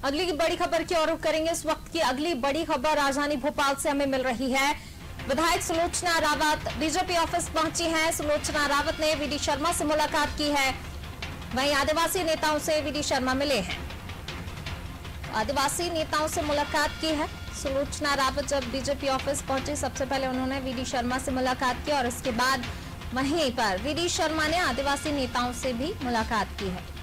अगली बड़ी खबर की ओर रुख करेंगे। इस वक्त की अगली बड़ी खबर राजधानी भोपाल से हमें मिल रही है। विधायक सुलोचना रावत बीजेपी ऑफिस पहुंची हैं। सुलोचना रावत ने वीडी शर्मा से मुलाकात की है। वहीं आदिवासी नेताओं से वीडी शर्मा मिले हैं। आदिवासी नेताओं से मुलाकात की है। सुलोचना रावत जब बीजेपी ऑफिस पहुंची, सबसे पहले उन्होंने वीडी शर्मा से मुलाकात की और इसके बाद वहीं पर वीडी शर्मा ने आदिवासी नेताओं से भी मुलाकात की है।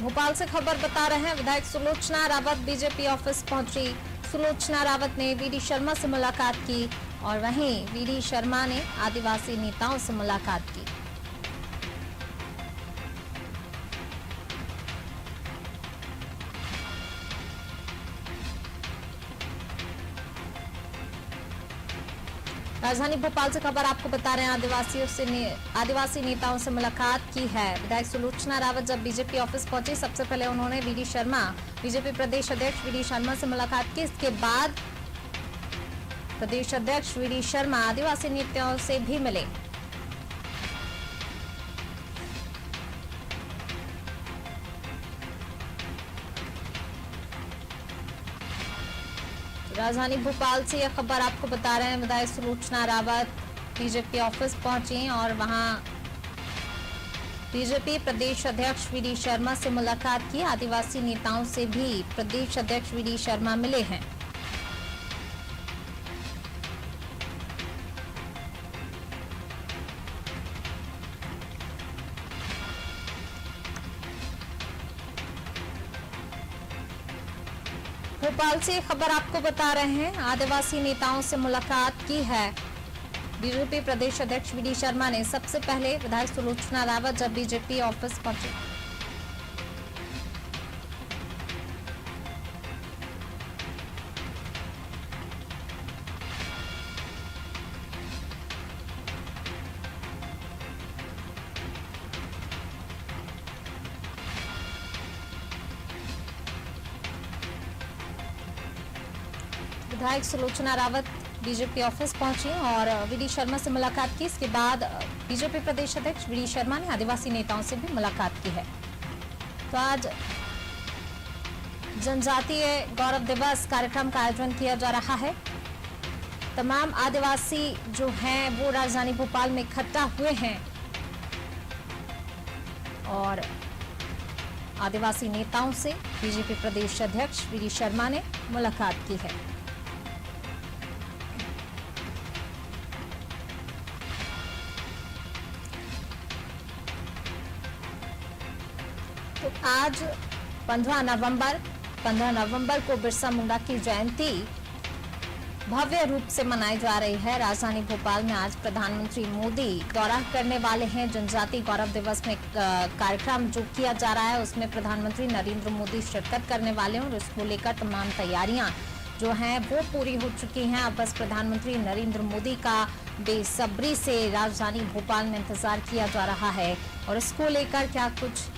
भोपाल से खबर बता रहे हैं, विधायक सुलोचना रावत बीजेपी ऑफिस पहुंची। सुलोचना रावत ने वीडी शर्मा से मुलाकात की और वहीं वीडी शर्मा ने आदिवासी नेताओं से मुलाकात की। राजधानी भोपाल से खबर आपको बता रहे हैं, आदिवासी नेताओं से मुलाकात की है। विधायक सुलोचना रावत जब बीजेपी ऑफिस पहुंची, सबसे पहले उन्होंने वीडी शर्मा बीजेपी प्रदेश अध्यक्ष वीडी शर्मा से मुलाकात की। इसके बाद प्रदेश अध्यक्ष वीडी शर्मा आदिवासी नेताओं से भी मिले। राजधानी भोपाल से यह खबर आपको बता रहे हैं, विधायक सुलोचना रावत बीजेपी ऑफिस पहुंची और वहां बीजेपी प्रदेश अध्यक्ष वीडी शर्मा से मुलाकात की। आदिवासी नेताओं से भी प्रदेश अध्यक्ष वीडी शर्मा मिले हैं। भोपाल से खबर आपको बता रहे हैं, आदिवासी नेताओं से मुलाकात की है बीजेपी प्रदेश अध्यक्ष वीडी शर्मा ने। सबसे पहले विधायक सुलोचना रावत जब बीजेपी ऑफिस पहुंचे, विधायक सुलोचना रावत बीजेपी ऑफिस पहुंची और वीडी शर्मा से मुलाकात की। इसके बाद बीजेपी प्रदेश अध्यक्ष वीडी शर्मा ने आदिवासी नेताओं से भी मुलाकात की है। तो आज जनजातीय गौरव दिवस कार्यक्रम का आयोजन किया जा रहा है। तमाम आदिवासी जो हैं वो राजधानी भोपाल में इकट्ठा हुए हैं और आदिवासी नेताओं से बीजेपी प्रदेश अध्यक्ष वीडी शर्मा ने मुलाकात की है। तो आज 15 नवंबर को बिरसा मुंडा की जयंती भव्य रूप से मनाई जा रही है। राजधानी भोपाल में आज प्रधानमंत्री मोदी दौरा करने वाले हैं। जनजातीय गौरव दिवस में कार्यक्रम जो किया जा रहा है उसमें प्रधानमंत्री नरेंद्र मोदी शिरकत करने वाले हैं और इसको लेकर तमाम तैयारियां जो हैं वो पूरी हो चुकी हैं। अब बस प्रधानमंत्री नरेंद्र मोदी का बेसब्री से राजधानी भोपाल में इंतजार किया जा रहा है और इसको लेकर क्या कुछ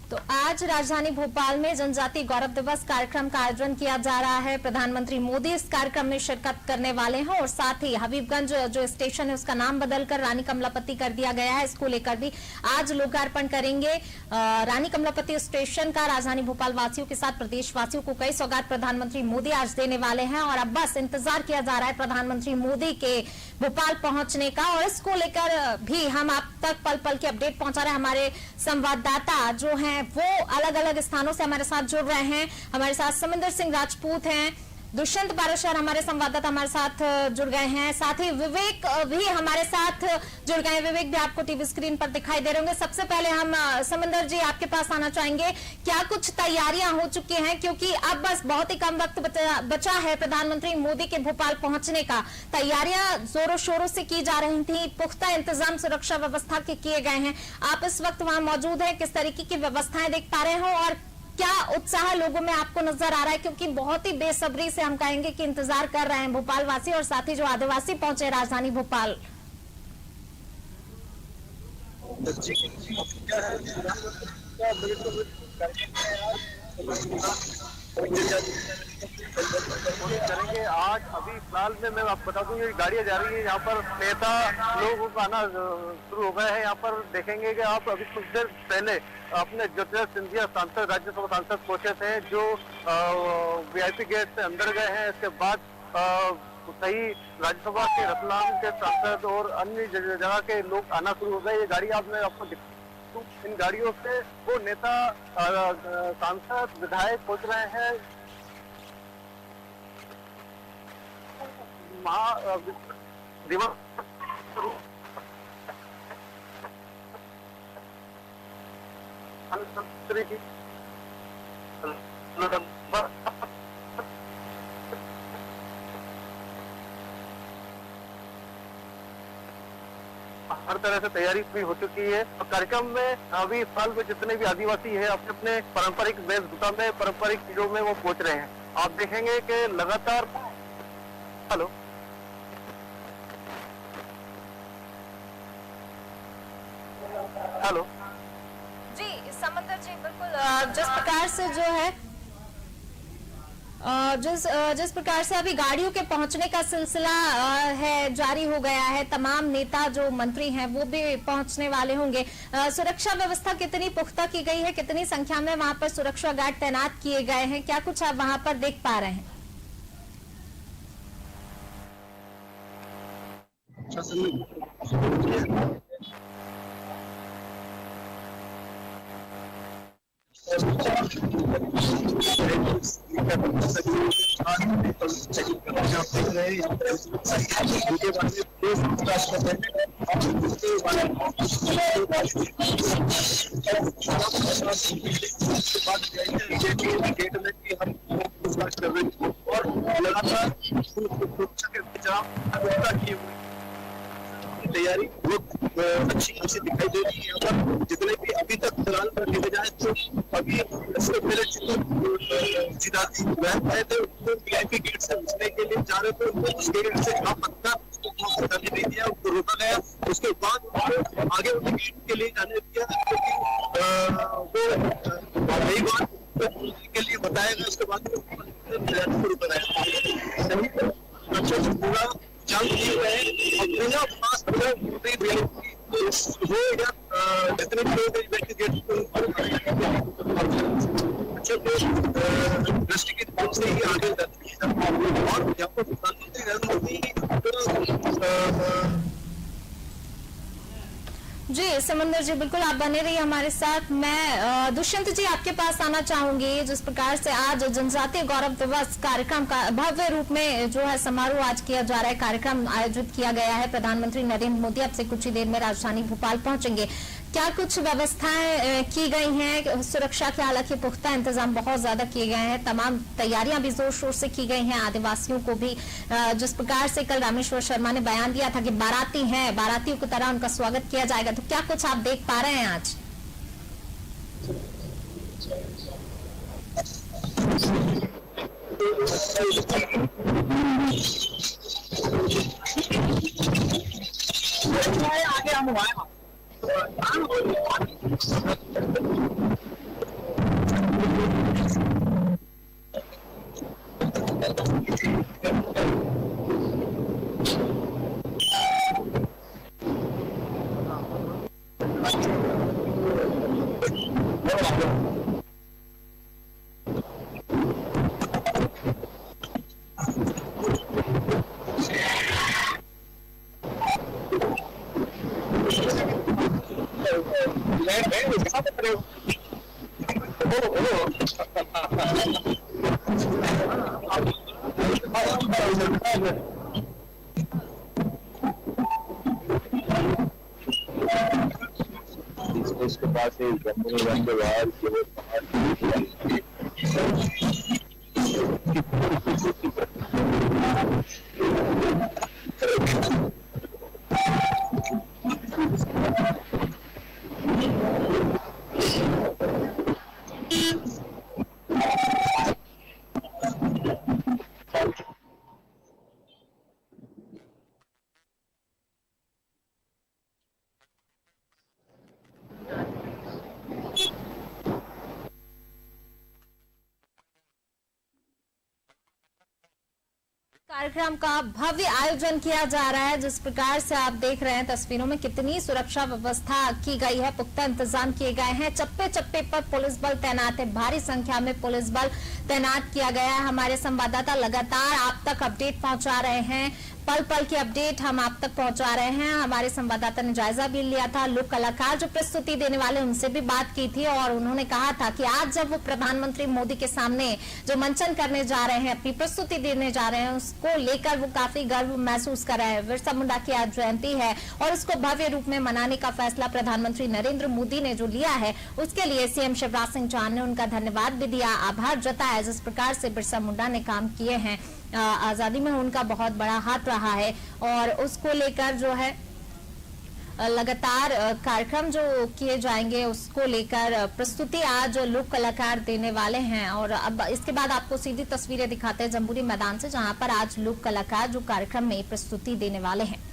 तो आज राजधानी भोपाल में जनजातीय गौरव दिवस कार्यक्रम का आयोजन किया जा रहा है। प्रधानमंत्री मोदी इस कार्यक्रम में शिरकत करने वाले हैं और साथ ही हबीबगंज जो स्टेशन है उसका नाम बदलकर रानी कमलापति कर दिया गया है। इसको लेकर भी आज लोकार्पण करेंगे। रानी कमलापति स्टेशन का राजधानी भोपाल वासियों के साथ प्रदेशवासियों को कई सौगात प्रधानमंत्री मोदी आज देने वाले हैं और अब बस इंतजार किया जा रहा है प्रधानमंत्री मोदी के भोपाल पहुंचने का और इसको लेकर भी हम आप तक पल पल की अपडेट पहुंचा रहे हैं। हमारे संवाददाता जो हैं वो अलग अलग स्थानों से हमारे साथ जुड़ रहे हैं। हमारे साथ समिंदर सिंह राजपूत हैं, दुष्यंत पाराशर हमारे संवाददाता हमारे साथ जुड़ गए हैं, साथ ही विवेक भी हमारे साथ जुड़ गए हैं। विवेक भी आपको टीवी स्क्रीन पर दिखाई दे रहे होंगे। सबसे पहले हम समिंदर जी आपके पास आना चाहेंगे, क्या कुछ तैयारियां हो चुकी हैं, क्योंकि अब बस बहुत ही कम वक्त बचा है प्रधानमंत्री मोदी के भोपाल पहुंचने का। तैयारियां जोरों शोरों से की जा रही थी, पुख्ता इंतजाम सुरक्षा व्यवस्था के किए गए हैं। आप इस वक्त वहां मौजूद हैं, किस तरीके की व्यवस्थाएं देख पा रहे हो और क्या उत्साह लोगों में आपको नजर आ रहा है, क्योंकि बहुत ही बेसब्री से हम कहेंगे कि इंतजार कर रहे हैं भोपाल वासी और साथ ही जो आदिवासी पहुंचे राजधानी भोपाल। करेंगे आज अभी फिलहाल में मैं आपको बता दूं ये गाड़ियां जा रही है, यहाँ पर नेता लोग आना शुरू हो गए हैं। यहाँ पर देखेंगे कि आप अभी कुछ देर पहले अपने ज्योतिरादित्य सिंधिया सांसद, राज्यसभा सांसद पहुंचे थे, जो वीआईपी गेट से अंदर गए हैं। इसके बाद सही राज्यसभा के रतलाम के सांसद और अन्य जगह के लोग आना शुरू हो गए। ये गाड़ी आप मैं आपको इन गाड़ियों से वो नेता, सांसद, विधायक पहुंच रहे हैं हर तरह से तैयारी भी हो चुकी है। कार्यक्रम में अभी साल में जितने भी आदिवासी है अपने अपने पारंपरिक वेशभूषा में, पारंपरिक चीजों में वो पहुंच रहे हैं। आप देखेंगे कि लगातार हेलो हेलो जी समंदर जी, बिल्कुल जिस प्रकार से जो है जिस प्रकार से अभी गाड़ियों के पहुंचने का सिलसिला है जारी हो गया है, तमाम नेता जो मंत्री हैं वो भी पहुंचने वाले होंगे। सुरक्षा व्यवस्था कितनी पुख्ता की गई है, कितनी संख्या में वहां पर सुरक्षा गार्ड तैनात किए गए हैं, क्या कुछ आप वहां पर देख पा रहे हैं? और लगातार तैयारी बहुत अच्छी खासी दिखाई दे रही है। यहाँ पर जितने भी अभी तक फिलहाल पर देखे जाए तो अभी इससे पहले जितने आए थे उनको वीआईपी गेट से घुसने के लिए जा रहे थे, उनको उस गेट से जाने नहीं दिया, उनको रोका गया। उसके बाद आगे उन्हें गेट के लिए जाने दिया, क्योंकि वो नई बात के लिए बताया गया। उसके बाद शुरू कराया अच्छे से पूरा चालू किए हुए हैं और बिना पास वो या जितने भी लोग अच्छे दृष्टि की तरफ से ही आगे जाती है। और यहाँ पर प्रधानमंत्री नरेंद्र मोदी जी समंदर जी, बिल्कुल आप बने रहिए हमारे साथ। मैं दुष्यंत जी आपके पास आना चाहूंगी। जिस प्रकार से आज जनजातीय गौरव दिवस कार्यक्रम का भव्य रूप में जो है समारोह आज किया जा रहा है, कार्यक्रम आयोजित किया गया है। प्रधानमंत्री नरेंद्र मोदी अब से कुछ ही देर में राजधानी भोपाल पहुंचेंगे। क्या कुछ व्यवस्थाएं की गई हैं? सुरक्षा के हालांकि पुख्ता इंतजाम बहुत ज्यादा किए गए हैं, तमाम तैयारियां भी जोर शोर से की गई हैं। आदिवासियों को भी जिस प्रकार से कल रामेश्वर शर्मा ने बयान दिया था कि बाराती हैं, बारातियों की तरह उनका स्वागत किया जाएगा, तो क्या कुछ आप देख पा रहे हैं आज? आगे हम इसके पास एक जम्मू के बाद कार्यक्रम का भव्य आयोजन किया जा रहा है। जिस प्रकार से आप देख रहे हैं तस्वीरों में कितनी सुरक्षा व्यवस्था की गई है, पुख्ता इंतजाम किए गए हैं। चप्पे चप्पे पर पुलिस बल तैनात है, भारी संख्या में पुलिस बल तैनात किया गया है। हमारे संवाददाता लगातार आप तक अपडेट पहुंचा रहे हैं, पल पल की अपडेट हम आप तक पहुंचा रहे हैं। हमारे संवाददाता ने जायजा भी लिया था, लोक कलाकार जो प्रस्तुति देने वाले उनसे भी बात की थी और उन्होंने कहा था कि आज जब वो प्रधानमंत्री मोदी के सामने जो मंचन करने जा रहे हैं, अपनी प्रस्तुति देने जा रहे हैं, उसको लेकर वो काफी गर्व महसूस कर रहे हैं। बिरसा मुंडा की आज जयंती है और उसको भव्य रूप में मनाने का फैसला प्रधानमंत्री नरेंद्र मोदी ने जो लिया है, उसके लिए सीएम शिवराज सिंह चौहान ने उनका धन्यवाद भी दिया, आभार जताया। जिस प्रकार से बिरसा मुंडा ने काम किए हैं, आजादी में उनका बहुत बड़ा हाथ रहा है और उसको लेकर जो है लगातार कार्यक्रम जो किए जाएंगे उसको लेकर प्रस्तुति आज लोक कलाकार देने वाले हैं। और अब इसके बाद आपको सीधी तस्वीरें दिखाते हैं जम्बूरी मैदान से, जहां पर आज लोक कलाकार जो कार्यक्रम में प्रस्तुति देने वाले हैं।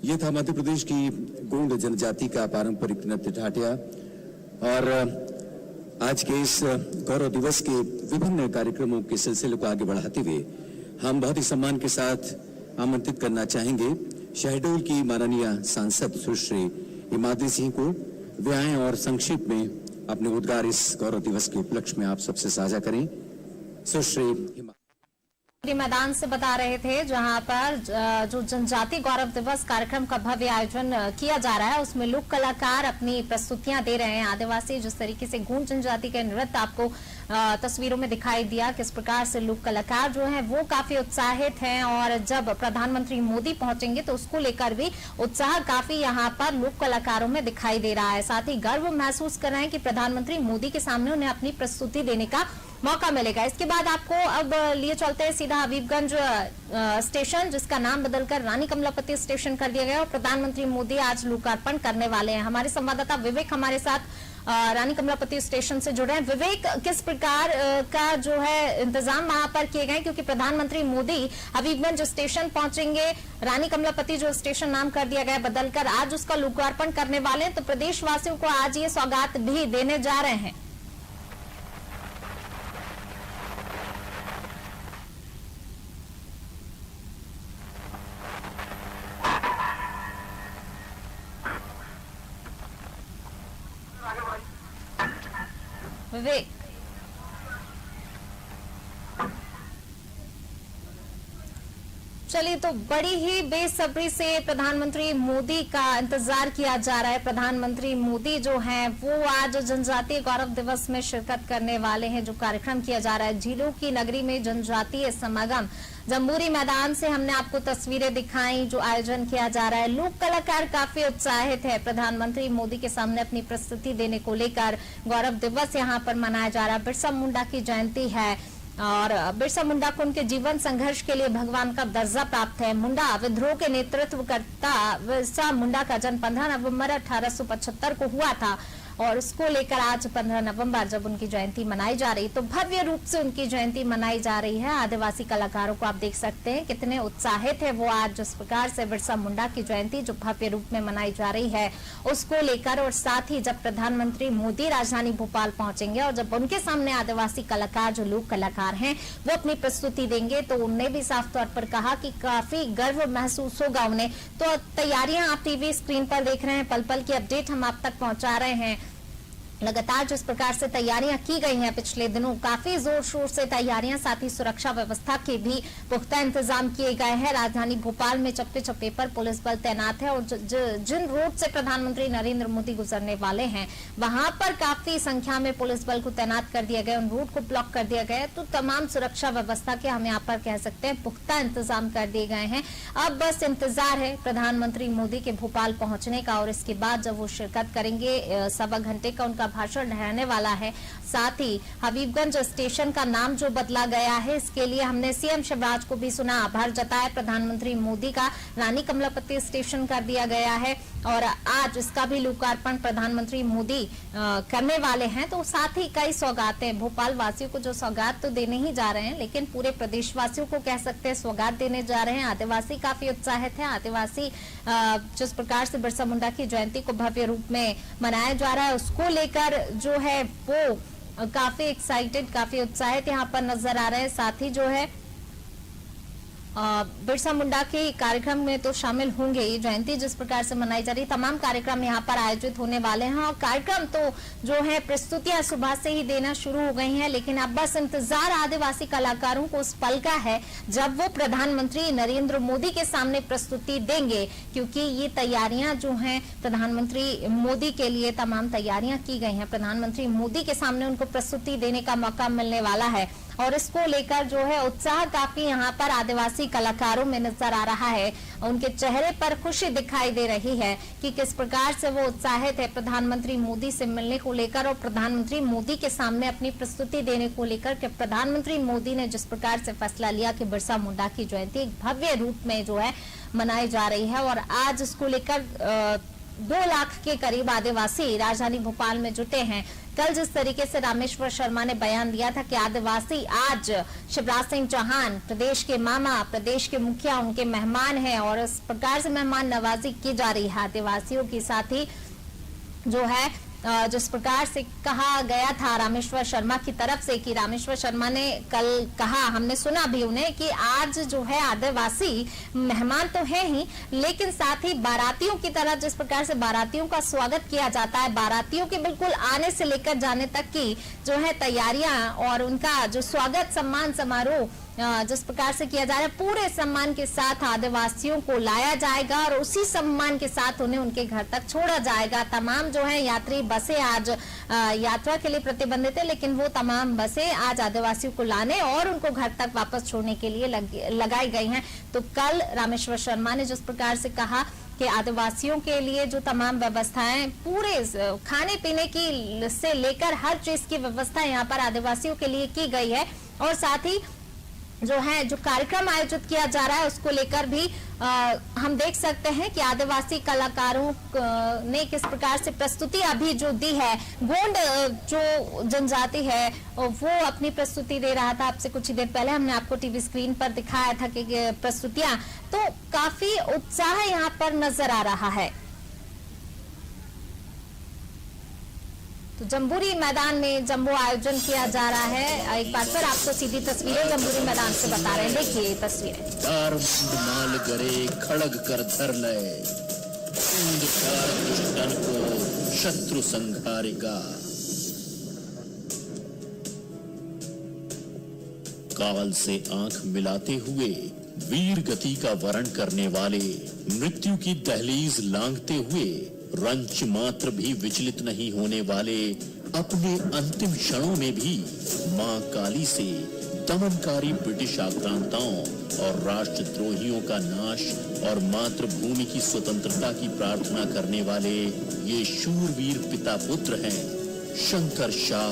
ये था मध्य प्रदेश की गोंड जनजाति का पारंपरिक नृत्य ठाटिया। और आज के इस गौरव दिवस के विभिन्न कार्यक्रमों के सिलसिले को आगे बढ़ाते हुए हम बहुत ही सम्मान के साथ आमंत्रित करना चाहेंगे शहडोल की माननीय सांसद सुश्री हिमाद्री सिंह को। वे आए और संक्षिप्त में अपने उद्गार इस गौरव दिवस के उपलक्ष्य में आप सबसे साझा करें। सुश्री मैदान से बता रहे थे जहां पर जो जनजाति गौरव दिवस कार्यक्रम का भव्य आयोजन किया जा रहा है, उसमें लोक कलाकार अपनी प्रस्तुतियां दे रहे हैं। आदिवासी जिस तरीके से गोंड जनजाति के नृत्य आपको तस्वीरों में दिखाई दिया, किस प्रकार से लोक कलाकार जो हैं वो काफी उत्साहित हैं। और जब प्रधानमंत्री मोदी पहुंचेंगे तो उसको लेकर भी उत्साह काफी यहाँ पर लोक कलाकारों में दिखाई दे रहा है। साथ ही गर्व महसूस कर रहे हैं कि प्रधानमंत्री मोदी के सामने उन्हें अपनी प्रस्तुति देने का मौका मिलेगा। इसके बाद आपको अब लिए चलते हैं सीधा हबीबगंज स्टेशन, जिसका नाम बदलकर रानी कमलापति स्टेशन कर दिया गया और प्रधानमंत्री मोदी आज लोकार्पण करने वाले हैं। हमारे संवाददाता विवेक हमारे साथ रानी कमलापति स्टेशन से जुड़े हैं। विवेक, किस प्रकार का जो है इंतजाम वहां पर किए गए, क्योंकि प्रधानमंत्री मोदी हबीबगंज स्टेशन पहुंचेंगे, रानी कमलापति जो स्टेशन नाम कर दिया गया बदलकर, आज उसका लोकार्पण करने वाले हैं, तो प्रदेशवासियों को आज ये सौगात भी देने जा रहे हैं। विवेक, चलिए, तो बड़ी ही बेसब्री से प्रधानमंत्री मोदी का इंतजार किया जा रहा है। प्रधानमंत्री मोदी जो हैं वो आज जनजातीय गौरव दिवस में शिरकत करने वाले हैं। जो कार्यक्रम किया जा रहा है झीलों की नगरी में जनजातीय समागम, जम्बूरी मैदान से हमने आपको तस्वीरें दिखाई जो आयोजन किया जा रहा है। लोक कलाकार काफी उत्साहित है प्रधानमंत्री मोदी के सामने अपनी प्रस्तुति देने को लेकर। गौरव दिवस यहाँ पर मनाया जा रहा है। बिरसा मुंडा की जयंती है और बिरसा मुंडा को उनके जीवन संघर्ष के लिए भगवान का दर्जा प्राप्त है। मुंडा विद्रोह के नेतृत्व करता बिरसा मुंडा का जन्म 15 नवंबर 1875 को हुआ था और उसको लेकर आज 15 नवंबर जब उनकी जयंती मनाई जा रही, तो भव्य रूप से उनकी जयंती मनाई जा रही है। आदिवासी कलाकारों को आप देख सकते हैं कितने उत्साहित है वो आज जिस प्रकार से बिरसा मुंडा की जयंती जो भव्य रूप में मनाई जा रही है उसको लेकर। और साथ ही जब प्रधानमंत्री मोदी राजधानी भोपाल पहुंचेंगे और जब उनके सामने आदिवासी कलाकार जो लोक कलाकार हैं वो अपनी प्रस्तुति देंगे, तो उन्होंने भी साफ तौर पर कहा कि काफी गर्व महसूस होगा उन्हें। तो तैयारियां आप टीवी स्क्रीन पर देख रहे हैं, पल पल की अपडेट हम आप तक पहुंचा रहे हैं। लगातार जिस प्रकार से तैयारियां की गई हैं पिछले दिनों, काफी जोर शोर से तैयारियां, साथ ही सुरक्षा व्यवस्था के भी पुख्ता इंतजाम किए गए हैं। राजधानी भोपाल में चप्पे चप्पे पर पुलिस बल तैनात है और जिन रोड से प्रधानमंत्री नरेंद्र मोदी गुजरने वाले हैं वहां पर काफी संख्या में पुलिस बल को तैनात कर दिया गया, उन रूट को ब्लॉक कर दिया गया। तो तमाम सुरक्षा व्यवस्था के हम यहाँ पर कह सकते हैं पुख्ता इंतजाम कर दिए गए हैं। अब बस इंतजार है प्रधानमंत्री मोदी के भोपाल पहुंचने का और इसके बाद जब वो शिरकत करेंगे, 1.25 घंटे का उनका भाषण रहने वाला है। साथ ही हबीबगंज स्टेशन का नाम जो बदला गया है इसके लिए हमने सीएम शिवराज को भी सुना, आभार जताया। प्रधानमंत्री मोदी का रानी कमलापति स्टेशन कर दिया गया है और आज इसका भी लोकार्पण प्रधानमंत्री मोदी करने वाले हैं। तो साथ ही कई सौगातें भोपाल वासियों को जो सौगात तो देने ही जा रहे हैं, लेकिन पूरे प्रदेशवासियों को कह सकते हैं सौगात देने जा रहे हैं। आदिवासी काफी उत्साहित है। आदिवासी जिस प्रकार से बिरसा मुंडा की जयंती को भव्य रूप में मनाया जा रहा है उसको लेकर जो है वो काफी एक्साइटेड, काफी उत्साहित यहाँ पर नजर आ रहे हैं। साथ ही जो है बिरसा मुंडा के कार्यक्रम में तो शामिल होंगे। ये जयंती जिस प्रकार से मनाई जा रही है, तमाम कार्यक्रम यहाँ पर आयोजित होने वाले हैं और कार्यक्रम तो जो है प्रस्तुतियां सुबह से ही देना शुरू हो गई हैं, लेकिन अब बस इंतजार आदिवासी कलाकारों को उस पल का है जब वो प्रधानमंत्री नरेंद्र मोदी के सामने प्रस्तुति देंगे, क्योंकि ये तैयारियां जो हैं प्रधानमंत्री मोदी के लिए तमाम तैयारियां की गई हैं। प्रधानमंत्री मोदी के सामने उनको प्रस्तुति देने का मौका मिलने वाला है और इसको लेकर जो है उत्साह काफी यहाँ पर आदिवासी कलाकारों में नजर आ रहा है। उनके चेहरे पर खुशी दिखाई दे रही है कि किस प्रकार से वो उत्साहित है प्रधानमंत्री मोदी से मिलने को लेकर और प्रधानमंत्री मोदी के सामने अपनी प्रस्तुति देने को लेकर कि प्रधानमंत्री मोदी ने जिस प्रकार से फैसला लिया कि बिरसा मुंडा की जयंती एक भव्य रूप में जो है मनाई जा रही है और आज इसको लेकर 2 लाख के करीब आदिवासी राजधानी भोपाल में जुटे हैं। कल जिस तरीके से रामेश्वर शर्मा ने बयान दिया था कि आदिवासी आज शिवराज सिंह चौहान प्रदेश के मामा, प्रदेश के मुखिया, उनके मेहमान हैं और इस प्रकार से मेहमान नवाजी की जा रही है आदिवासियों की। साथ ही जो है जिस प्रकार से कहा गया था रामेश्वर शर्मा की तरफ से कि रामेश्वर शर्मा ने कल कहा, हमने सुना भी उन्हें कि आज जो है आदिवासी मेहमान तो है ही, लेकिन साथ ही बारातियों की तरह जिस प्रकार से बारातियों का स्वागत किया जाता है, बारातियों के बिल्कुल आने से लेकर जाने तक की जो है तैयारियां और उनका जो स्वागत सम्मान समारोह जिस प्रकार से किया जा रहा है, पूरे सम्मान के साथ आदिवासियों को लाया जाएगा और उसी सम्मान के साथ उन्हें उनके घर तक छोड़ा जाएगा। तमाम जो है यात्री बसें आज यात्रा के लिए प्रतिबंधित है, लेकिन वो तमाम बसें आज आदिवासियों को लाने और उनको घर तक वापस छोड़ने के लिए लगाई गई हैं। तो कल रामेश्वर शर्मा ने जिस प्रकार से कहा कि आदिवासियों के लिए जो तमाम व्यवस्थाएं, पूरे खाने पीने की से लेकर हर चीज की व्यवस्था यहाँ पर आदिवासियों के लिए की गई है और साथ ही जो है जो कार्यक्रम आयोजित किया जा रहा है उसको लेकर भी हम देख सकते हैं कि आदिवासी कलाकारों ने किस प्रकार से प्रस्तुति अभी जो दी है। गोंड जो जनजाति है वो अपनी प्रस्तुति दे रहा था। आपसे कुछ ही देर पहले हमने आपको टीवी स्क्रीन पर दिखाया था कि प्रस्तुतियां, तो काफी उत्साह यहाँ पर नजर आ रहा है। तो जम्बूरी मैदान में जम्बो आयोजन किया जा रहा है। एक बार फिर आपको सीधी तस्वीरें जम्बूरी मैदान से बता रहे हैं, देखिए ये तस्वीरें। माल गरे खड़ग कर धर लय, दुष्टन को शत्रु संहारेगा। काल से आंख मिलाते हुए वीर गति का वर्ण करने वाले, मृत्यु की दहलीज लांघते हुए रंच मात्र भी विचलित नहीं होने वाले, अपने अंतिम क्षणों में भी मां काली से दमनकारी ब्रिटिश आक्रांताओं और राष्ट्रद्रोहियों का नाश और मातृभूमि की स्वतंत्रता की प्रार्थना करने वाले ये शूरवीर पिता पुत्र हैं शंकर शाह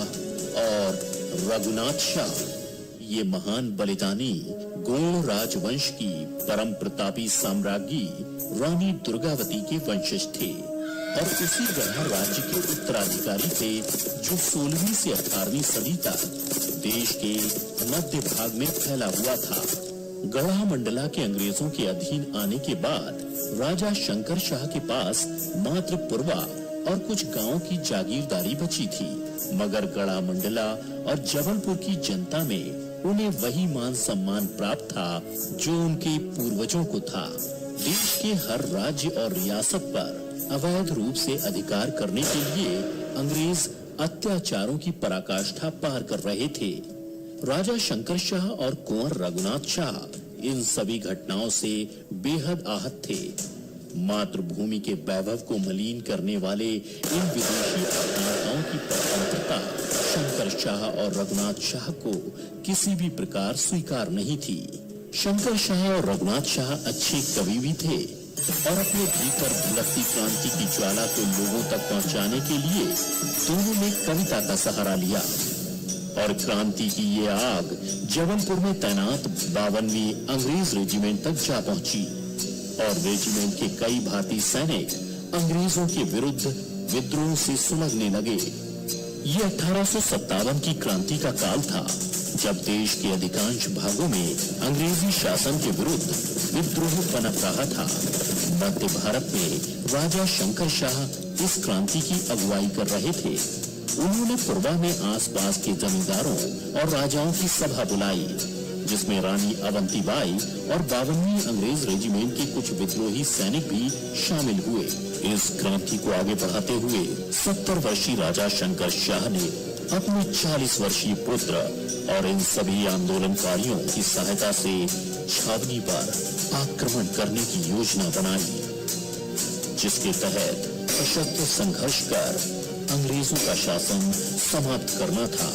और रघुनाथ शाह। ये महान बलिदानी गोंड राजवंश की परम प्रतापी साम्राज्ञी रानी दुर्गावती के वंशज थे और उसी गढ़ राज्य के उत्तराधिकारी थे जो 16वीं से 18वीं सदी तक देश के मध्य भाग में फैला हुआ था। गढ़ा मंडला के अंग्रेजों के अधीन आने के बाद राजा शंकर शाह के पास मात्र पुरवा और कुछ गांवों की जागीरदारी बची थी, मगर गढ़ा मंडला और जबलपुर की जनता में उन्हें वही मान सम्मान प्राप्त था जो उनके पूर्वजों को था। देश के हर राज्य और रियासत पर अवैध रूप से अधिकार करने के लिए अंग्रेज अत्याचारों की पराकाष्ठा पार कर रहे थे। राजा शंकर शाह और कुंवर रघुनाथ शाह इन सभी घटनाओं से बेहद आहत थे। मातृभूमि के वैभव को मलिन करने वाले इन विदेशी आक्रांताओं की परतंत्रता शंकर शाह और रघुनाथ शाह को किसी भी प्रकार स्वीकार नहीं थी। शंकर शाह और रघुनाथ शाह अच्छे कवि भी थे और अपने भीतर भड़कती क्रांति की ज्वाला को लोगों तक पहुंचाने के लिए दोनों ने कविता का सहारा लिया और क्रांति की ये आग जबलपुर में तैनात 52वीं अंग्रेज रेजिमेंट तक जा पहुंची और रेजिमेंट के कई भारतीय सैनिक अंग्रेजों के विरुद्ध विद्रोह से सुलगने लगे। ये 1857 की क्रांति का काल था जब देश के अधिकांश भागों में अंग्रेजी शासन के विरुद्ध विद्रोह पनप रहा था। मध्य भारत में राजा शंकर शाह इस क्रांति की अगुवाई कर रहे थे। उन्होंने पूर्वा में आसपास के जमींदारों और राजाओं की सभा बुलाई जिसमें रानी अवंतीबाई और 52वीं अंग्रेज रेजिमेंट के कुछ विद्रोही सैनिक भी शामिल हुए। इस क्रांति को आगे बढ़ाते हुए 70 वर्षीय राजा शंकर शाह ने अपने 40 वर्षीय पुत्र और इन सभी आंदोलनकारियों की सहायता से छावनी पर आक्रमण करने की योजना बनाई, जिसके तहत सशस्त्र संघर्ष कर अंग्रेजों का शासन समाप्त करना था।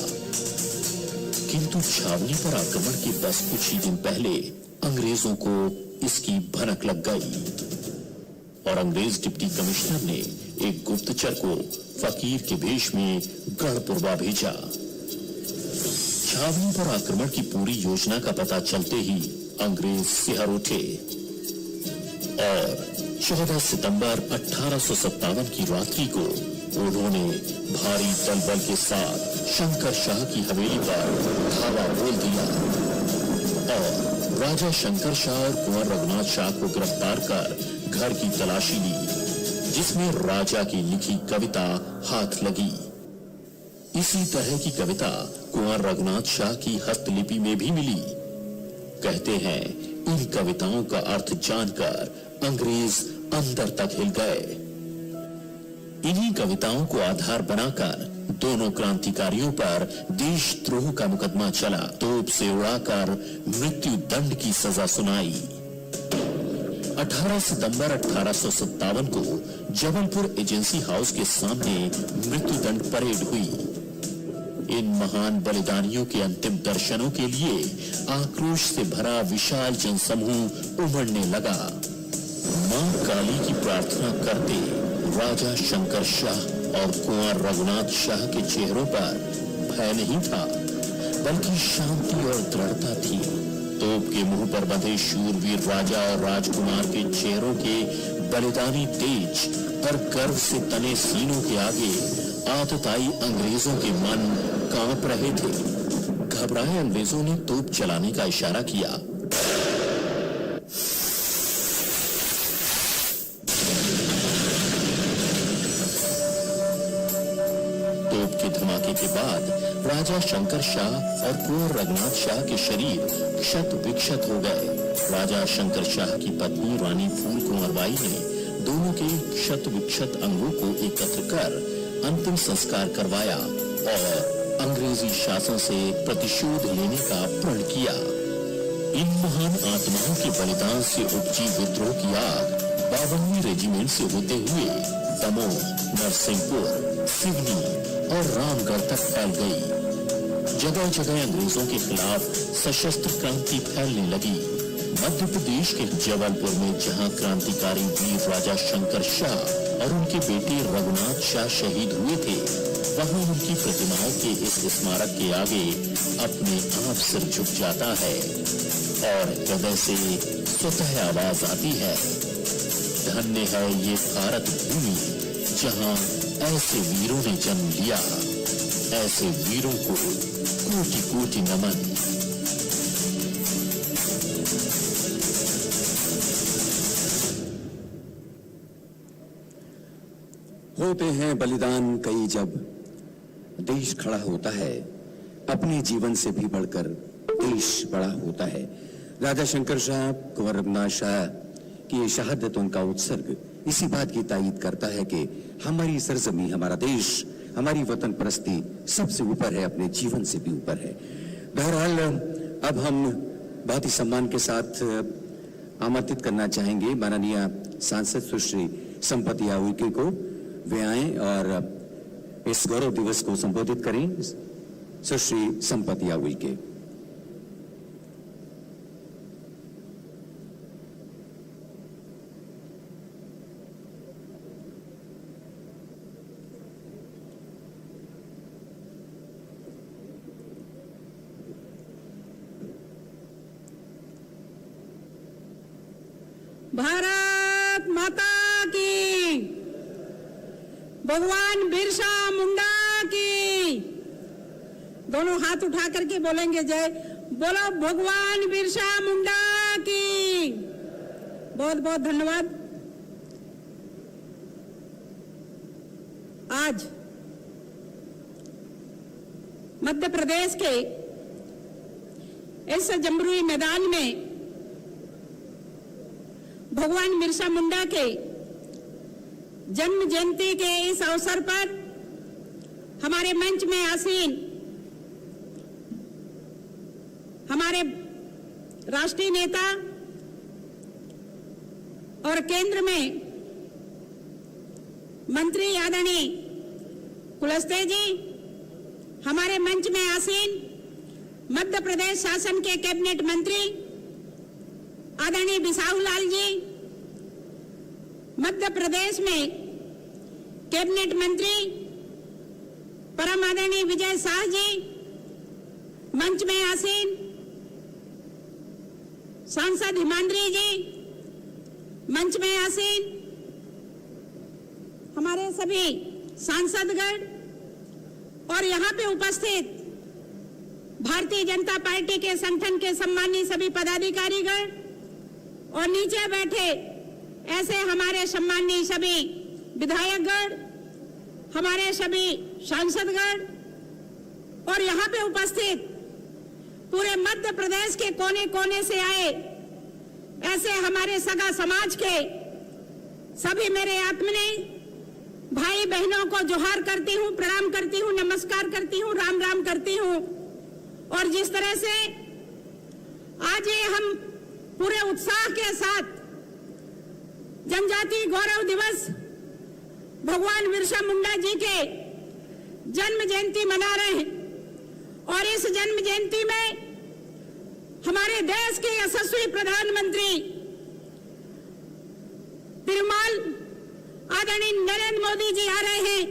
किंतु छावनी पर आक्रमण के बस कुछ ही दिन पहले अंग्रेजों को इसकी भनक लग गई और अंग्रेज डिप्टी कमिश्नर ने एक गुप्तचर को फकीर के वेश में गढ़पुरवा भेजा। छावनी पर आक्रमण की पूरी योजना का पता चलते ही अंग्रेज सिहर उठे। और 14 सितंबर 1857 की रात्रि को उन्होंने भारी दलबल के साथ शंकर शाह की हवेली पर धावा बोल दिया और राजा शंकर शाह और कुंवर रघुनाथ शाह को गिरफ्तार कर घर की तलाशी ली, जिसमें राजा की लिखी कविता हाथ लगी। इसी तरह की कविता कुंवर रघुनाथ शाह की हस्तलिपि में भी मिली। कहते हैं इन कविताओं का अर्थ जानकर अंग्रेज अंदर तक हिल गए। इन्हीं कविताओं को आधार बनाकर दोनों क्रांतिकारियों पर देशद्रोह का मुकदमा चला, तोप से उड़ाकर मृत्यु दंड की सजा सुनाई। 18 सितंबर 1857 को जबलपुर एजेंसी हाउस के सामने मृत्युदंड परेड हुई। इन महान बलिदानियों के अंतिम दर्शनों के लिए आक्रोश से भरा विशाल जनसमूह उमड़ने लगा। मां काली की प्रार्थना करते राजा शंकर शाह और कुंवर रघुनाथ शाह के चेहरों पर भय नहीं था, बल्कि शांति और दृढ़ता थी। तोप के मुंह पर बंधे शूरवीर राजा और राजकुमार के चेहरों के बलिदानी तेज और गर्व से तने सीनों के आगे आतताई अंग्रेजों के मन कांप रहे थे। घबराए अंग्रेजों ने तोप चलाने का इशारा किया। तोप के धमाके के बाद राजा शंकर शाह और कुंवर रघुनाथ शाह के शरीर क्षत विक्षत हो गए। राजा शंकर शाह की पत्नी रानी फूल कुंवरबाई ने दोनों के क्षत विक्षत अंगों को एकत्र कर अंतिम संस्कार करवाया और अंग्रेजी शासन से प्रतिशोध लेने का प्रण किया। इन महान आत्माओं के बलिदान से उपजी विद्रोह की आग 52वीं रेजिमेंट से होते हुए दमोह, नरसिंहपुर, सिवनी और रामगढ़ तक फैल गई। जगह जगह अंग्रेजों के खिलाफ सशस्त्र क्रांति फैलने लगी। मध्य प्रदेश के जबलपुर में जहां क्रांतिकारी वीर राजा शंकर शाह और उनके बेटे रघुनाथ शाह शहीद हुए थे, वहां उनकी प्रतिमाओं के इस स्मारक के आगे अपने आप सिर झुक जाता है और हृदय से स्वतः आवाज आती है, धन्य है ये भारत भूमि जहां ऐसे वीरों ने जन्म लिया। ऐसे वीरों को कोटि कोटि नमन। होते हैं बलिदान कई जब देश खड़ा होता है, अपने जीवन से भी बढ़कर देश बड़ा होता है। राजा शंकर शाह, कुंवर रघुनाथ शाह की ये शहादत, उनका उत्सर्ग इसी बात की तायीद करता है कि हमारी सरजमी, हमारा देश, हमारी वतन परस्ती सबसे ऊपर है, अपने जीवन से भी ऊपर है। बहरहाल अब हम बहुत ही सम्मान के साथ आमंत्रित करना चाहेंगे माननीय सांसद सुश्री संपत्ति उइके को। वे आए और इस गौरव दिवस को संबोधित करें। सुश्री संपत्ति उइके। भारत माता की, भगवान बिरसा मुंडा की। दोनों हाथ उठा करके बोलेंगे जय बोलो भगवान बिरसा मुंडा की। बहुत बहुत धन्यवाद। आज मध्य प्रदेश के इस जम्बूरी मैदान में भगवान बिरसा मुंडा के जन्म जयंती के इस अवसर पर हमारे मंच में आसीन हमारे राष्ट्रीय नेता और केंद्र में मंत्री आदरणीय कुलस्ते जी, हमारे मंच में आसीन मध्य प्रदेश शासन के कैबिनेट मंत्री आदरणीय बिसाहूलाल जी, मध्य प्रदेश में कैबिनेट मंत्री परम आदरणीय विजय शाह जी, मंच में आसीन सांसद हिमाद्री जी, मंच में आसीन हमारे सभी सांसदगण और यहाँ पे उपस्थित भारतीय जनता पार्टी के संगठन के सम्मानित सभी पदाधिकारीगण और नीचे बैठे ऐसे हमारे सम्मानित सभी विधायकगण, हमारे सभी सांसदगण और यहाँ पे उपस्थित पूरे मध्य प्रदेश के कोने कोने से आए ऐसे हमारे सगा समाज के सभी मेरे आत्मीय भाई बहनों को जोहार करती हूँ, प्रणाम करती हूँ, नमस्कार करती हूँ, राम राम करती हूँ। और जिस तरह से आज ये हम पूरे उत्साह के साथ जनजाति गौरव दिवस भगवान बिरसा मुंडा जी के जन्म जयंती मना रहे हैं और इस जन्म जयंती में हमारे देश के यशस्वी प्रधानमंत्री तिरुमाल आदरणीय नरेंद्र मोदी जी आ रहे हैं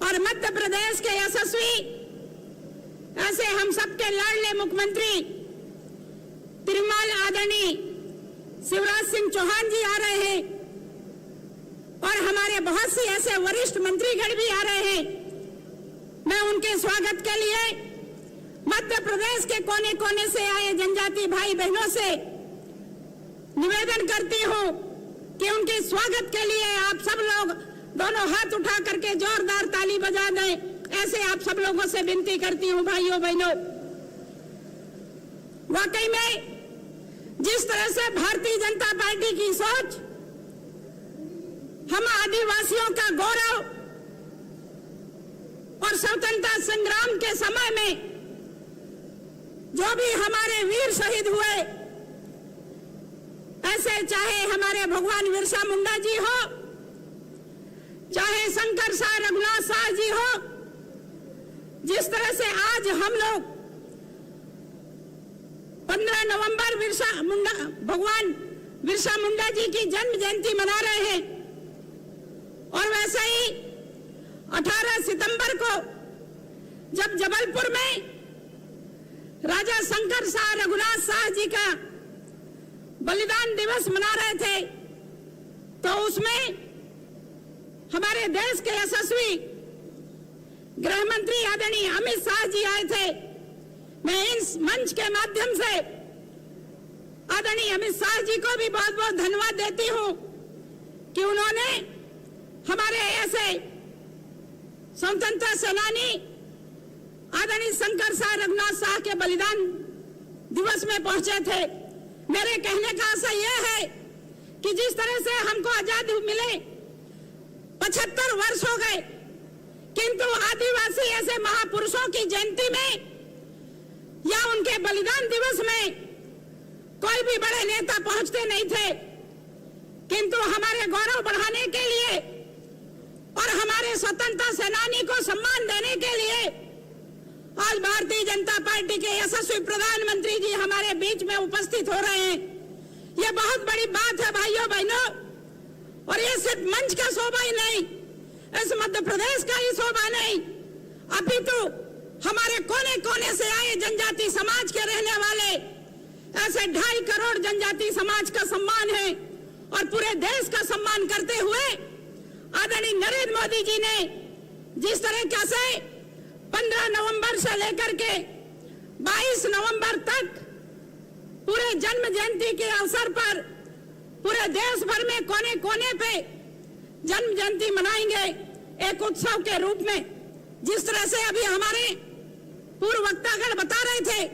और मध्य प्रदेश के यशस्वी ऐसे हम सबके लाडले मुख्यमंत्री तिरुमाल आदरणीय शिवराज सिंह चौहान जी आ रहे हैं और हमारे बहुत सी ऐसे वरिष्ठ मंत्रीगण भी आ रहे हैं। मैं उनके स्वागत के लिए मध्य प्रदेश के कोने कोने से आए जनजाति भाई बहनों से निवेदन करती हूँ कि उनके स्वागत के लिए आप सब लोग दोनों हाथ उठा करके जोरदार ताली बजा दें। ऐसे आप सब लोगों से विनती करती हूँ भाइयों बहनों। वाकई में जिस तरह से भारतीय जनता पार्टी की सोच हम आदिवासियों का गौरव और स्वतंत्रता संग्राम के समय में जो भी हमारे वीर शहीद हुए, ऐसे चाहे हमारे भगवान बिरसा मुंडा जी हो, चाहे शंकर शाह रघुनाथ शाह जी हो, जिस तरह से आज हम लोग 15 नवंबर भगवान बिरसा मुंडा जी की जन्म जयंती मना रहे हैं और वैसे ही 18 सितंबर को जब जबलपुर में राजा शंकर शाह रघुनाथ शाह जी का बलिदान दिवस मना रहे थे तो उसमें हमारे देश के यशस्वी गृह मंत्री आदरणीय अमित शाह जी आए थे। मैं इस मंच के माध्यम से आदरणीय अमित शाह जी को भी बहुत बहुत धन्यवाद देती हूँ कि उन्होंने हमारे ऐसे स्वतंत्रता सेनानी आदरणीय शंकर शाह रघुनाथ शाह के बलिदान दिवस में पहुंचे थे। मेरे कहने का आशय यह है कि जिस तरह से हमको आजादी मिले 75 वर्ष हो गए, किंतु आदिवासी ऐसे महापुरुषों की जयंती में या उनके बलिदान दिवस में कोई भी बड़े नेता पहुंचते नहीं थे, किंतु हमारे गौरव बढ़ाने के लिए और हमारे स्वतंत्रता सेनानी को सम्मान देने के लिए आज भारतीय जनता पार्टी के यशस्वी प्रधानमंत्री जी हमारे बीच में उपस्थित हो रहे हैं। ये बहुत बड़ी बात है भाइयों बहनों, और ये सिर्फ मंच का शोभा ही नहीं, इस मध्य प्रदेश का ही शोभा नहीं, अपितु हमारे कोने कोने से आए जनजाति समाज के रहने वाले ऐसे 2.5 करोड़ जनजाति समाज का सम्मान है और पूरे देश का सम्मान करते हुए आदरणीय नरेंद्र मोदी जी ने जिस तरह से 15 नवंबर से लेकर के 22 नवंबर तक पूरे जन्म जयंती के अवसर पर पूरे देश भर में कोने कोने पे जन्म जयंती मनाएंगे एक उत्सव के रूप में। जिस तरह से अभी हमारे पूर्व वक्तागण बता रहे थे,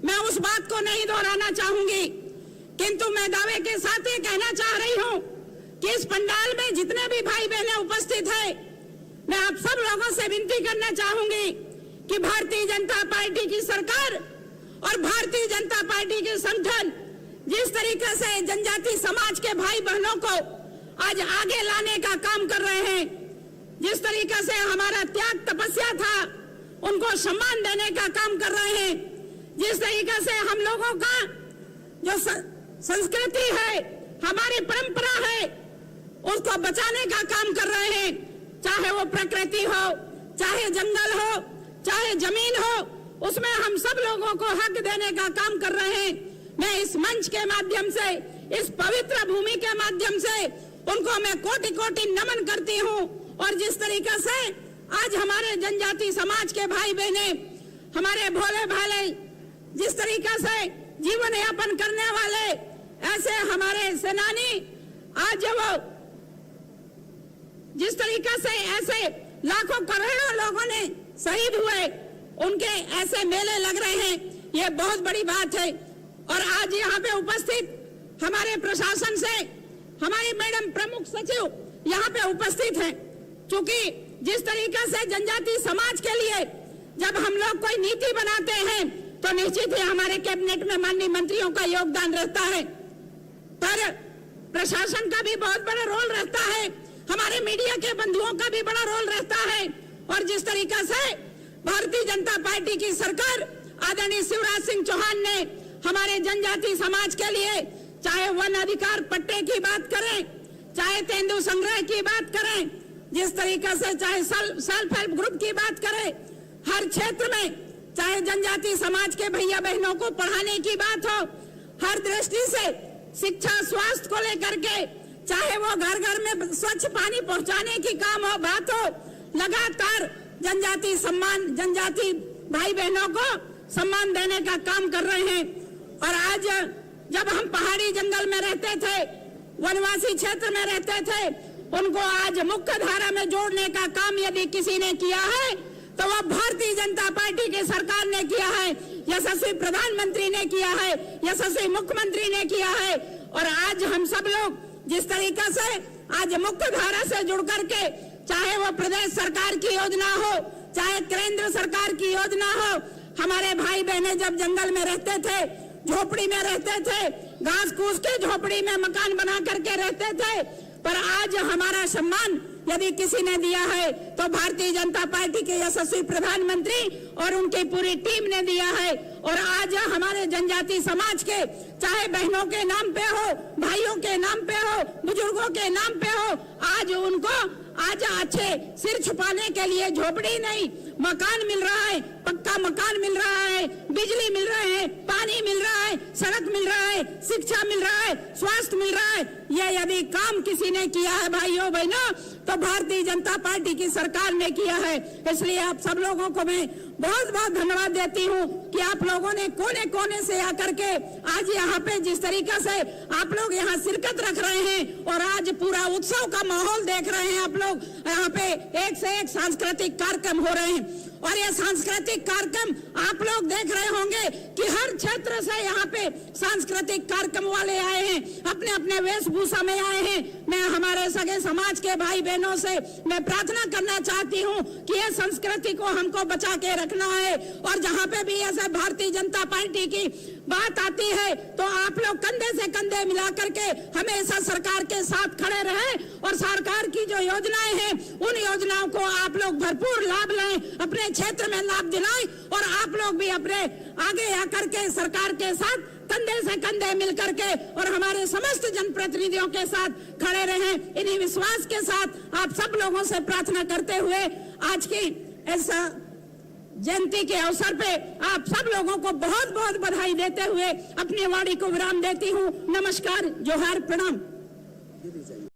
मैं उस बात को नहीं दोहराना चाहूंगी, किंतु मैं दावे के साथ ये कहना चाह रही हूँ कि इस पंडाल में जितने भी भाई बहनें उपस्थित हैं, मैं आप सब लोगों से विनती करना चाहूंगी कि भारतीय जनता पार्टी की सरकार और भारतीय जनता पार्टी के संगठन जिस तरीके से जनजाति समाज के भाई बहनों को आज आगे लाने का काम कर रहे हैं, जिस तरीके से हमारा त्याग तपस्या था उनको सम्मान देने का काम कर रहे हैं, जिस तरीके से हम लोगों का जो संस्कृति है, हमारी परंपरा है, उसको बचाने का काम कर रहे हैं, चाहे वो प्रकृति हो, चाहे जंगल हो, चाहे जमीन हो, उसमें हम सब लोगों को हक देने का काम कर रहे हैं। मैं इस मंच के माध्यम से इस पवित्र भूमि के माध्यम से उनको मैं कोटि कोटि नमन करती हूँ। और जिस तरीका से आज हमारे जनजाति समाज के भाई बहने, हमारे भोले भाले जिस तरीका से जीवन यापन करने वाले ऐसे हमारे सेनानी, आज वो जिस तरीका से ऐसे लाखों करोड़ों लोगों ने शहीद हुए, उनके ऐसे मेले लग रहे हैं, ये बहुत बड़ी बात है। और आज यहाँ पे उपस्थित हमारे प्रशासन से हमारी मैडम प्रमुख सचिव यहाँ पे उपस्थित हैं। क्योंकि जिस तरीका से जनजाति समाज के लिए जब हम लोग कोई नीति बनाते हैं तो निश्चित ही हमारे कैबिनेट में माननीय मंत्रियों का योगदान रहता है, पर प्रशासन का भी बहुत बड़ा रोल रहता है, हमारे मीडिया के बंधुओं का भी बड़ा रोल रहता है। और जिस तरीका से भारतीय जनता पार्टी की सरकार आदरणीय शिवराज सिंह चौहान ने हमारे जनजाति समाज के लिए चाहे वन अधिकार पट्टे की बात करें, चाहे तेंदु संग्रह की बात करें, जिस तरीका से चाहे सेल्फ हेल्प ग्रुप की बात करें, हर क्षेत्र में चाहे जनजाति समाज के भैया बहनों को पढ़ाने की बात हो, हर दृष्टि से शिक्षा स्वास्थ्य को लेकर के, चाहे वो घर घर में स्वच्छ पानी पहुंचाने की काम हो, बात हो, लगातार जनजाति सम्मान, जनजाति भाई बहनों को सम्मान देने का काम कर रहे हैं। और आज जब हम पहाड़ी जंगल में रहते थे, वनवासी क्षेत्र में रहते थे, उनको आज मुख्य धारा में जोड़ने का काम यदि किसी ने किया है तो वह भारतीय जनता पार्टी की सरकार ने किया है, यशस्वी प्रधानमंत्री ने किया है, यशस्वी मुख्यमंत्री ने किया है। और आज हम सब लोग जिस तरीका से आज मुख्य धारा से जुड़ करके, चाहे वो प्रदेश सरकार की योजना हो, चाहे केंद्र सरकार की योजना हो, हमारे भाई बहने जब जंगल में रहते थे, झोपड़ी में रहते थे, घास फूस के झोपड़ी में मकान बना करके रहते थे, पर आज हमारा सम्मान यदि किसी ने दिया है तो भारतीय जनता पार्टी के यशस्वी प्रधानमंत्री और उनकी पूरी टीम ने दिया है। और आज हमारे जनजाति समाज के चाहे बहनों के नाम पे हो, भाइयों के नाम पे हो, बुजुर्गों के नाम पे हो, आज उनको आज अच्छे सिर छुपाने के लिए झोपड़ी नहीं, मकान मिल रहा है, पक्का मकान मिल रहा है, बिजली मिल रहा है, पानी मिल रहा है, सड़क मिल रहा है, शिक्षा मिल रहा है, स्वास्थ्य मिल रहा है। ये यदि काम किसी ने किया है भाइयों बहनों तो भारतीय जनता पार्टी की सरकार ने किया है। इसलिए आप सब लोगों को मैं बहुत बहुत धन्यवाद देती हूँ कि आप लोगों ने कोने कोने से आकर के आज यहाँ पे जिस तरीका से आप लोग यहाँ शिरकत रख रहे हैं और आज पूरा उत्सव का माहौल देख रहे हैं। आप लोग यहाँ पे एक से एक सांस्कृतिक कार्यक्रम हो रहे हैं और ये सांस्कृतिक कार्यक्रम आप लोग देख रहे होंगे कि हर क्षेत्र से यहाँ पे सांस्कृतिक कार्यक्रम वाले आए हैं, अपने अपने वेशभूषा में आए हैं। मैं हमारे सगे समाज के भाई बहनों से मैं प्रार्थना करना चाहती हूँ कि ये संस्कृति को हमको बचा के रखना है और जहाँ पे भी ऐसे भारतीय जनता पार्टी की बात आती है तो आप लोग कंधे से कंधे मिला करके हमेशा सरकार के साथ खड़े रहे और सरकार की जो योजनाएं हैं उन योजनाओं को आप लोग भरपूर लाभ लें, अपने क्षेत्र में लाभ दिलाएं और आप लोग भी अपने आगे आकर के सरकार के साथ कंधे से कंधे मिल करके और हमारे समस्त जनप्रतिनिधियों के साथ खड़े रहें। इन्हीं विश्वास के साथ आप सब लोगों से प्रार्थना करते हुए आज की ऐसा जयंती के अवसर पे आप सब लोगों को बहुत बहुत बधाई देते हुए अपनी वाणी को विराम देती हूँ। नमस्कार, जोहार, प्रणाम।